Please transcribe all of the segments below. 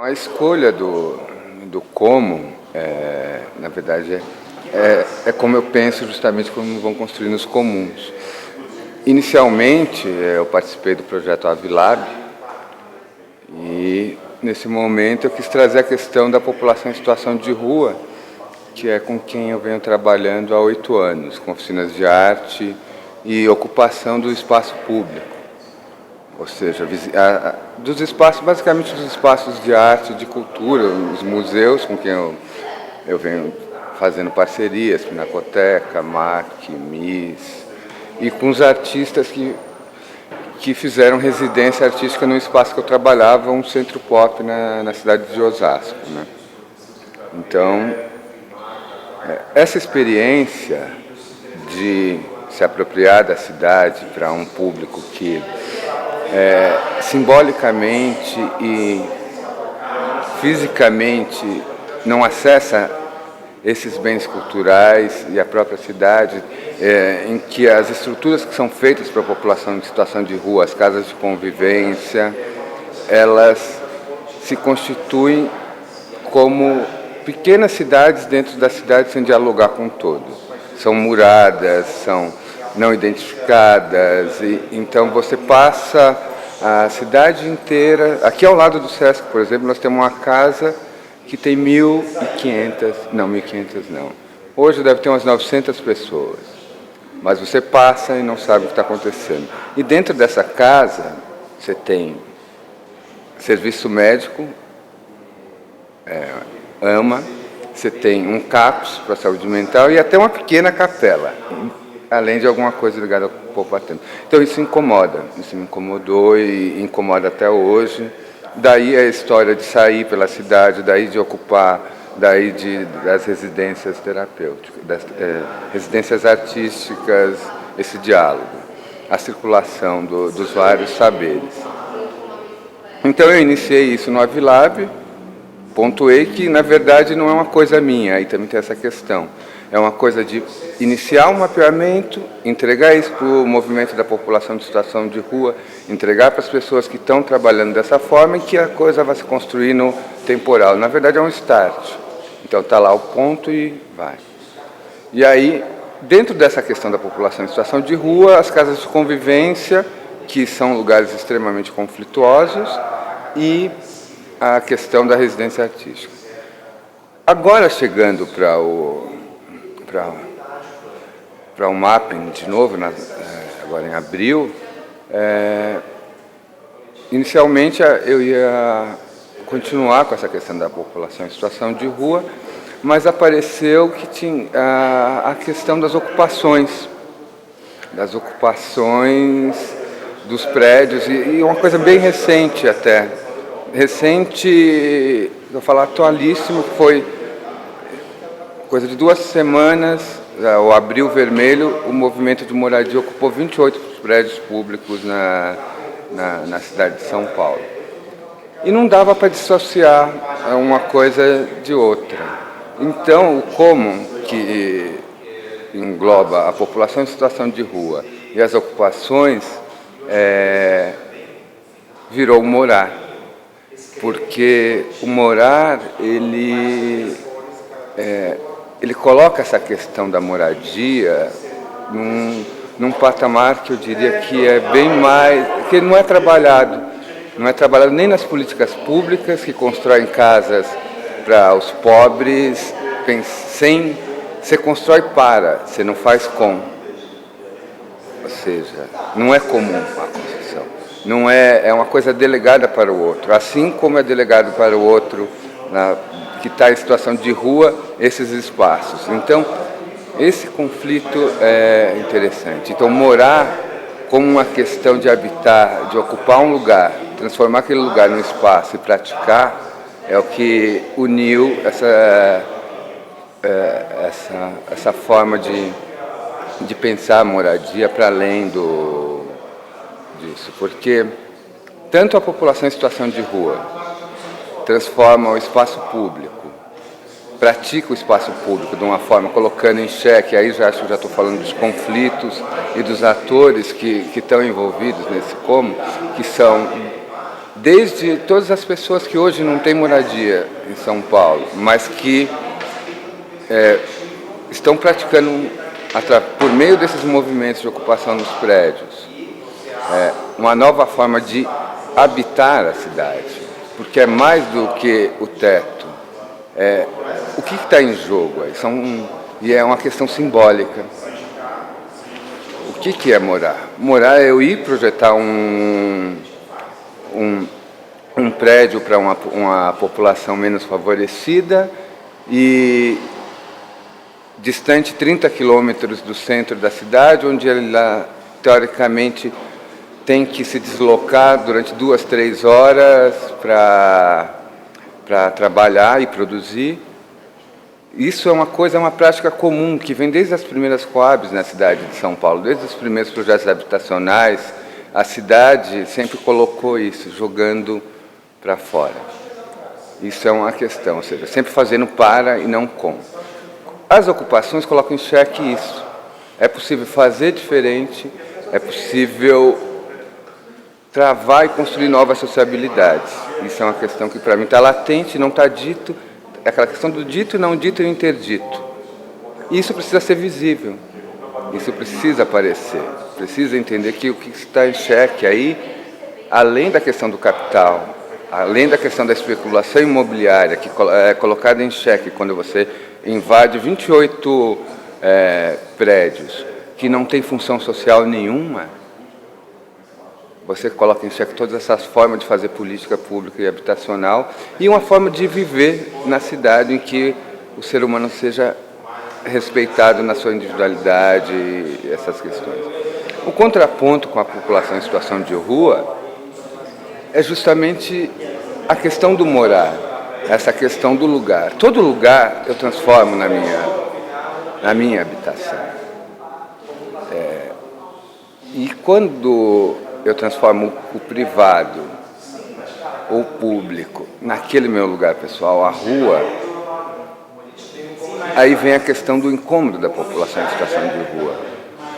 A escolha do como, na verdade, é como eu penso justamente como vão construir os comuns. Inicialmente, eu participei do projeto Avilab e, nesse momento, eu quis trazer a questão da população em situação de rua, que é com quem eu venho trabalhando há 8 anos, com oficinas de arte e ocupação do espaço público. Ou seja, dos espaços, basicamente dos espaços de arte e de cultura, os museus com quem eu venho fazendo parcerias, Pinacoteca, MAC, MIS, e com os artistas que fizeram residência artística no espaço que eu trabalhava, um centro pop na cidade de Osasco, né? Então, essa experiência de se apropriar da cidade para um público que simbolicamente e fisicamente não acessa esses bens culturais e a própria cidade, em que as estruturas que são feitas para a população em situação de rua, as casas de convivência, elas se constituem como pequenas cidades dentro da cidade sem dialogar com o todo. São muradas, são não identificadas, e então você passa a cidade inteira. Aqui ao lado do Sesc, por exemplo, nós temos uma casa que tem 1.500, não, 1.500 não. Hoje deve ter umas 900 pessoas, mas você passa e não sabe o que está acontecendo. E dentro dessa casa você tem serviço médico, AMA, você tem um CAPS para a saúde mental e até uma pequena capela, além de alguma coisa ligada ao povo batendo. Então isso incomoda, isso me incomodou e incomoda até hoje. Daí a história de sair pela cidade, daí de ocupar, daí das residências terapêuticas, das residências artísticas, esse diálogo, a circulação dos vários saberes. Então eu iniciei isso no Avilab, pontuei que na verdade não é uma coisa minha, aí também tem essa questão. É uma coisa de iniciar um mapeamento, entregar isso para o movimento da população de situação de rua, entregar para as pessoas que estão trabalhando dessa forma e que a coisa vai se construir no temporal. Na verdade é um start. Então está lá o ponto e vai. E aí, dentro dessa questão da população em situação de rua, as casas de convivência, que são lugares extremamente conflituosos, e a questão da residência artística. Agora chegando para o mapping de novo, agora em abril, inicialmente eu ia continuar com essa questão da população em situação de rua, mas apareceu que tinha a questão das ocupações dos prédios, e uma coisa bem recente até. Recente, vou falar atualíssimo, que foi coisa de 2 semanas, o Abril Vermelho, o movimento de moradia ocupou 28 prédios públicos na cidade de São Paulo. E não dava para dissociar uma coisa de outra. Então, o como que engloba a população em situação de rua e as ocupações virou o morar. Porque o morar, ele coloca essa questão da moradia num patamar que eu diria que é bem mais, que não é trabalhado nem nas políticas públicas que constroem casas para os pobres, você constrói para, você não faz com. Ou seja, não é comum a construção, não é uma coisa delegada para o outro, assim como é delegado para o outro que está em situação de rua, esses espaços. Então, esse conflito é interessante. Então, morar como uma questão de habitar, de ocupar um lugar, transformar aquele lugar num espaço e praticar, é o que uniu essa forma de pensar a moradia para além disso. Porque tanto a população em situação de rua transforma o espaço público, pratica o espaço público de uma forma, colocando em xeque, aí já estou falando dos conflitos e dos atores que estão envolvidos nesse como, que são desde todas as pessoas que hoje não têm moradia em São Paulo, mas que estão praticando, por meio desses movimentos de ocupação dos prédios, uma nova forma de habitar a cidade, porque é mais do que o teto. O que está em jogo? E é uma questão simbólica. O que é morar? Morar é eu ir projetar um prédio para uma população menos favorecida e distante 30 quilômetros do centro da cidade, onde ela, teoricamente, tem que se deslocar durante 2, 3 horas para trabalhar e produzir. Isso é uma prática comum que vem desde as primeiras Coabs na cidade de São Paulo, desde os primeiros projetos habitacionais. A cidade sempre colocou isso, jogando para fora. Isso é uma questão, ou seja, sempre fazendo para e não com. As ocupações colocam em xeque isso. É possível fazer diferente, é possível travar e construir novas sociabilidades. Isso é uma questão que para mim está latente, não está dito. É aquela questão do dito, não dito e interdito. E isso precisa ser visível, isso precisa aparecer, precisa entender que o que está em xeque aí, além da questão do capital, além da questão da especulação imobiliária, que é colocada em xeque quando você invade 28 prédios que não tem função social nenhuma, você coloca em xeque todas essas formas de fazer política pública e habitacional e uma forma de viver na cidade em que o ser humano seja respeitado na sua individualidade e essas questões. O contraponto com a população em situação de rua é justamente a questão do morar, essa questão do lugar. Todo lugar eu transformo na minha habitação. E quando eu transformo o privado ou o público naquele meu lugar pessoal, a rua, aí vem a questão do incômodo da população em situação de rua.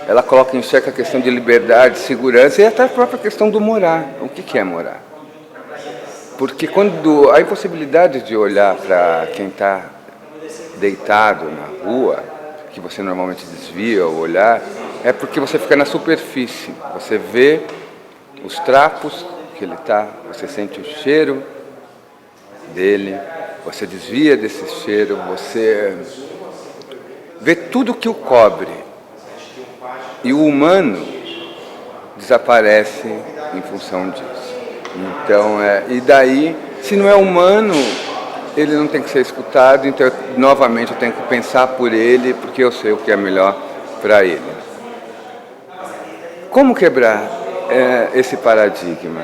Ela coloca em xeque a questão de liberdade, segurança e até a própria questão do morar. O que é morar? Porque quando a impossibilidade de olhar para quem está deitado na rua, que você normalmente desvia o olhar, é porque você fica na superfície. Você vê os trapos que ele está, você sente o cheiro dele, você desvia desse cheiro, você vê tudo que o cobre. E o humano desaparece em função disso. Então, e daí, se não é humano, ele não tem que ser escutado, então, novamente, eu tenho que pensar por ele, porque eu sei o que é melhor para ele. Como quebrar esse paradigma?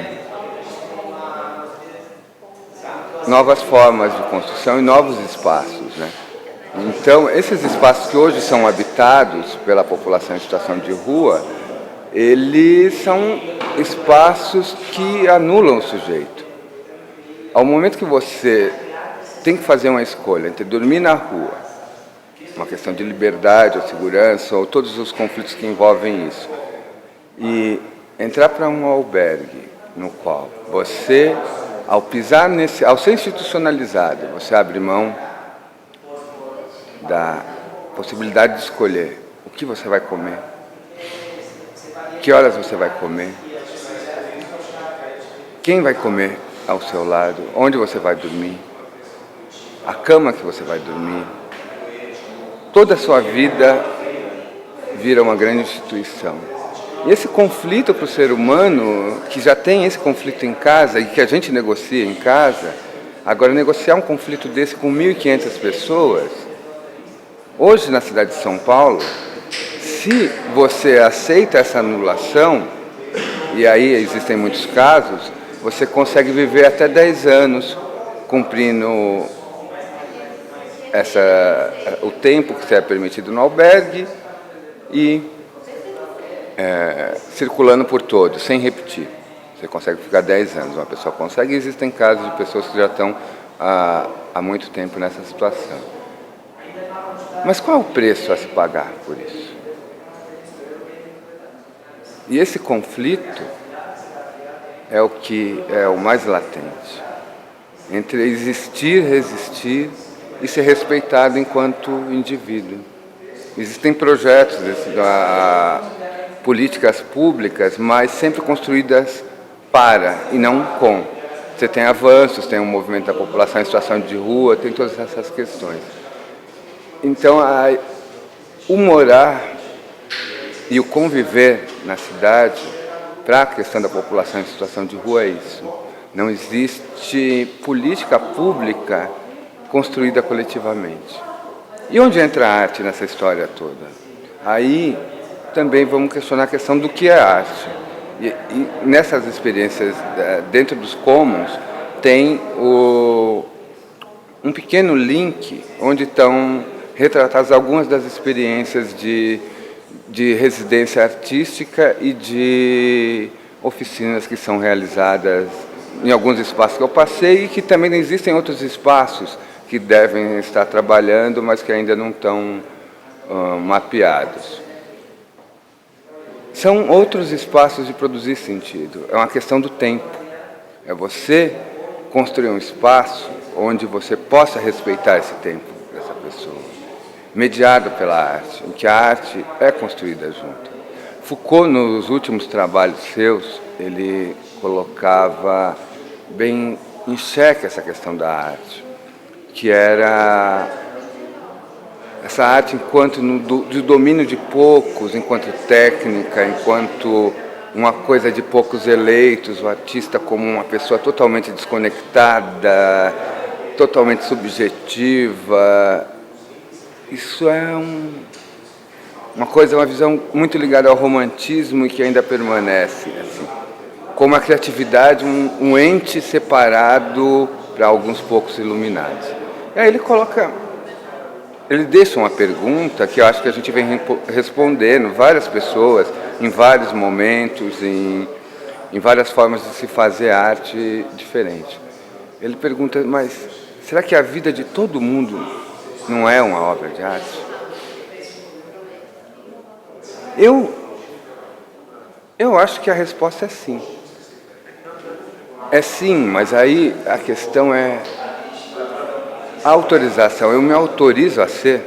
Novas formas de construção e novos espaços, né? Então, esses espaços que hoje são habitados pela população em situação de rua, eles são espaços que anulam o sujeito. Ao momento que você tem que fazer uma escolha entre dormir na rua, uma questão de liberdade ou segurança, ou todos os conflitos que envolvem isso, e entrar para um albergue no qual você, ao pisar ao ser institucionalizado, você abre mão da possibilidade de escolher o que você vai comer, que horas você vai comer, quem vai comer ao seu lado, onde você vai dormir, a cama que você vai dormir. Toda a sua vida vira uma grande instituição. E esse conflito para o ser humano, que já tem esse conflito em casa e que a gente negocia em casa, agora negociar um conflito desse com 1.500 pessoas, hoje na cidade de São Paulo, se você aceita essa anulação, e aí existem muitos casos, você consegue viver até 10 anos cumprindo o tempo que é permitido no albergue e circulando por todos, sem repetir. Você consegue ficar 10 anos, uma pessoa consegue, e existem casos de pessoas que já estão há muito tempo nessa situação. Mas qual é o preço a se pagar por isso? E esse conflito é o que é o mais latente. Entre existir, resistir e ser respeitado enquanto indivíduo. Existem projetos, políticas públicas, mas sempre construídas para e não com. Você tem avanços, tem um movimento da população em situação de rua, tem todas essas questões. Então, o morar e o conviver na cidade, para a questão da população em situação de rua, é isso. Não existe política pública construída coletivamente. E onde entra a arte nessa história toda? Aí também vamos questionar a questão do que é arte. E nessas experiências dentro dos commons tem um pequeno link onde estão retratadas algumas das experiências de residência artística e de oficinas que são realizadas em alguns espaços que eu passei e que também existem outros espaços que devem estar trabalhando, mas que ainda não estão mapeados. São outros espaços de produzir sentido. É uma questão do tempo. É você construir um espaço onde você possa respeitar esse tempo dessa pessoa, mediado pela arte, em que a arte é construída junto. Foucault, nos últimos trabalhos seus, ele colocava bem em xeque essa questão da arte, que era essa arte enquanto de domínio de poucos, enquanto técnica, enquanto uma coisa de poucos eleitos, o artista como uma pessoa totalmente desconectada, totalmente subjetiva. Isso é uma visão muito ligada ao romantismo e que ainda permanece, assim, como a criatividade, um ente separado para alguns poucos iluminados. E aí ele deixa uma pergunta que eu acho que a gente vem respondendo, várias pessoas, em vários momentos, em várias formas de se fazer arte diferente. Ele pergunta, mas será que a vida de todo mundo não é uma obra de arte? Eu acho que a resposta é sim. É sim, mas aí a questão é a autorização. Eu me autorizo a ser,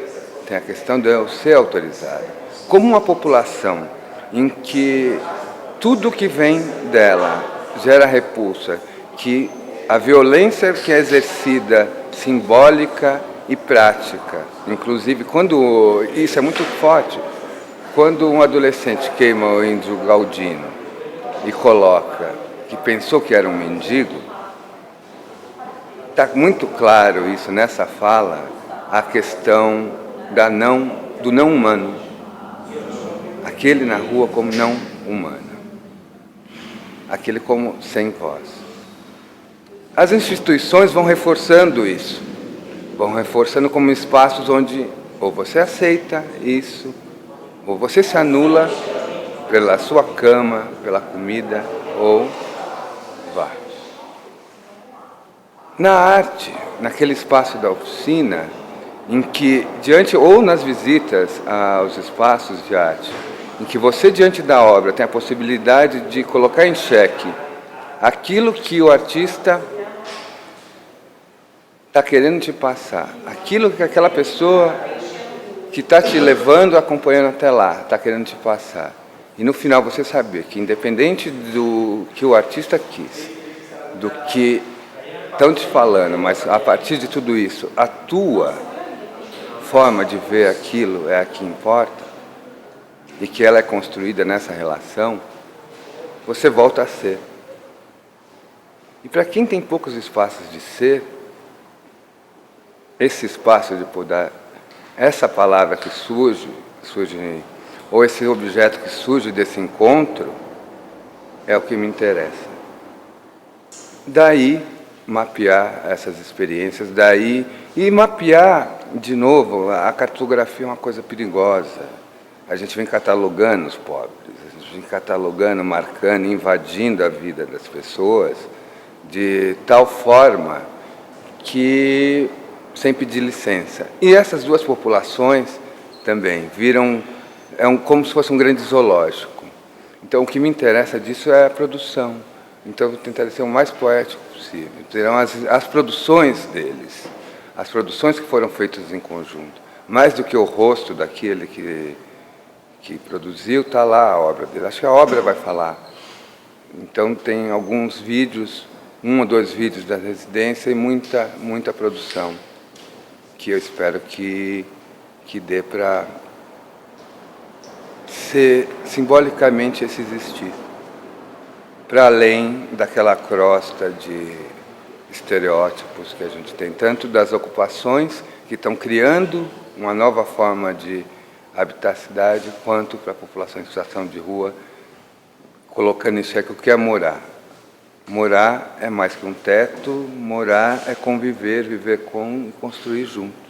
tem a questão de eu ser autorizado. Como uma população em que tudo que vem dela gera repulsa, que a violência que é exercida, simbólica e prática, inclusive quando, isso é muito forte, quando um adolescente queima o índio Galdino e coloca que pensou que era um mendigo, está muito claro isso nessa fala, a questão do não humano, aquele na rua como não humano, aquele como sem voz. As instituições vão reforçando isso, vão reforçando como espaços onde ou você aceita isso, ou você se anula pela sua cama, pela comida, ou vá. Na arte, naquele espaço da oficina, em que, ou nas visitas aos espaços de arte, em que você, diante da obra, tem a possibilidade de colocar em xeque aquilo que o artista está querendo te passar, aquilo que aquela pessoa que está te levando, acompanhando até lá, está querendo te passar. E no final você saber que, independente do que o artista quis, do que estão te falando, mas a partir de tudo isso, a tua forma de ver aquilo é a que importa, e que ela é construída nessa relação, você volta a ser. E para quem tem poucos espaços de ser, esse espaço de poder, essa palavra que surge, ou esse objeto que surge desse encontro, é o que me interessa. Daí, mapear essas experiências, e mapear, de novo, a cartografia é uma coisa perigosa. A gente vem catalogando os pobres, a gente vem catalogando, marcando, invadindo a vida das pessoas, de tal forma que, sem pedir licença. E essas duas populações também viram, como se fosse um grande zoológico. Então, o que me interessa disso é a produção. Então, eu vou tentar ser o mais poético possível. Terão as produções deles, as produções que foram feitas em conjunto. Mais do que o rosto daquele que produziu, está lá a obra dele. Acho que a obra vai falar. Então, tem alguns vídeos, 1 ou 2 vídeos da residência e muita produção, que eu espero que dê para ser simbolicamente esse existir, para além daquela crosta de estereótipos que a gente tem, tanto das ocupações que estão criando uma nova forma de habitar a cidade, quanto para a população em situação de rua, colocando em xeque o que é morar. Morar é mais que um teto, morar é conviver, viver com e construir juntos.